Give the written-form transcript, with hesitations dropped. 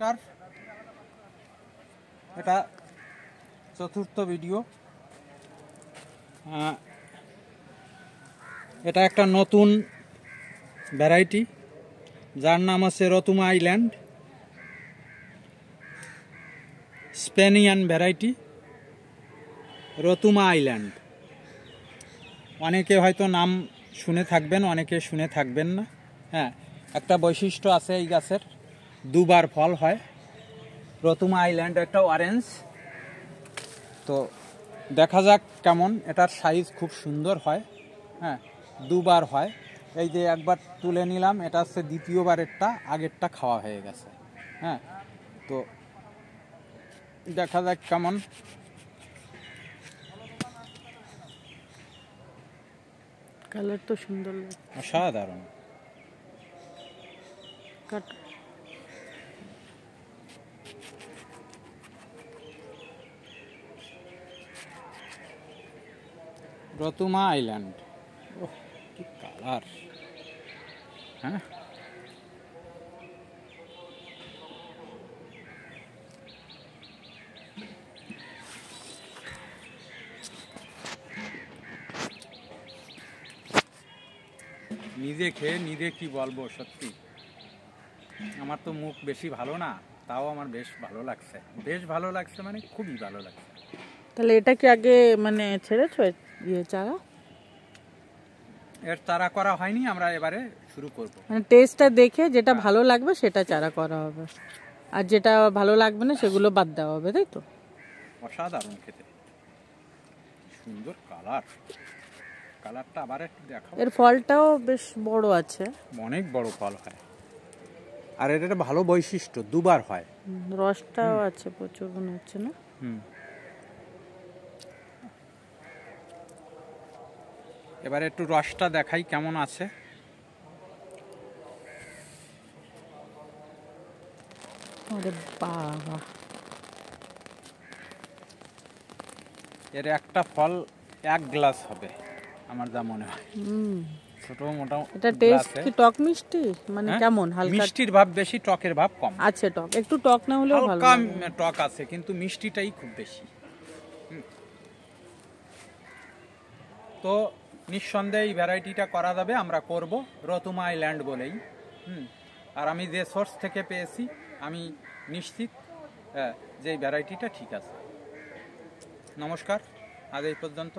নমস্কার, এটা চতুর্থ ভিডিও। এটা একটা নতুন ভ্যারাইটি যার নাম হচ্ছে রতুমা আইল্যান্ড, স্পেনিয়ান ভ্যারাইটি রতুমা আইল্যান্ড। অনেকে হয়তো নাম শুনে থাকবেন, অনেকে শুনে থাকবেন না। হ্যাঁ, একটা বৈশিষ্ট্য আছে এই গাছের, দুবার ফল হয়। রতুমা আইল্যান্ড একটা অরেঞ্জ। তো দেখা যাক কেমন। এটার সাইজ খুব সুন্দর হয়। হ্যাঁ, দুবার হয়। এই যে একবার তুলে নিলাম, এটা হচ্ছে দ্বিতীয়বারেরটা, আগেরটা খাওয়া হয়ে গেছে। হ্যাঁ, তো দেখা যাক কেমন। কালার তো সুন্দর, অসাধারণ। রতুমা আইল্যান্ড, ওহ কি কালার! হ্যাঁ, নিজে খেয়ে নিজে কি বলবো, সত্যি আমার তো মুখ বেশি ভালো না, তাও আমার বেশ ভালো লাগছে। বেশ ভালো লাগছে মানে খুবই ভালো লাগছে। তাহলে এটা কি আগে মানে ছেড়েছো চারা? এর চারা করা হয়নি, আমরা এবারে শুরু করব। মানে টেস্টটা দেখে যেটা ভালো লাগবে সেটা চারা করা হবে, আর যেটা ভালো লাগবে না সেগুলো বাদ দেওয়া হবে, তাই তো? অসাধারণ খেতে, সুন্দর কালার। কালারটা আবার একটু দেখাও। এর ফলটাও বেশ বড় আছে, অনেক বড় ফল হয়। আর এটা একটা ভালো বৈশিষ্ট্য, দুবার হয়। রসটাও আছে প্রচুর মনে হচ্ছে না? এবারে একটু রসটা দেখাই কেমন আছে। আরে বাবা, এর একটা ফল 1 গ্লাস হবে আমার যা মনে হয়। ছোট মোটা। এটা টেস্ট কি টক মিষ্টি, মানে কেমন? হালকা মিষ্টির ভাব বেশি, টকের ভাব কম আছে। টক একটু টক না হলেও ভালো, হালকা টক আছে, কিন্তু মিষ্টিটাই খুব বেশি। তো নিঃসন্দেহে এই ভ্যারাইটিটা করা যাবে, আমরা করব রতুমা আইল্যান্ড বলেই। আর আমি যে সোর্স থেকে পেয়েছি আমি নিশ্চিত যে এই ভ্যারাইটিটা ঠিক আছে। নমস্কার, আজ এই পর্যন্ত।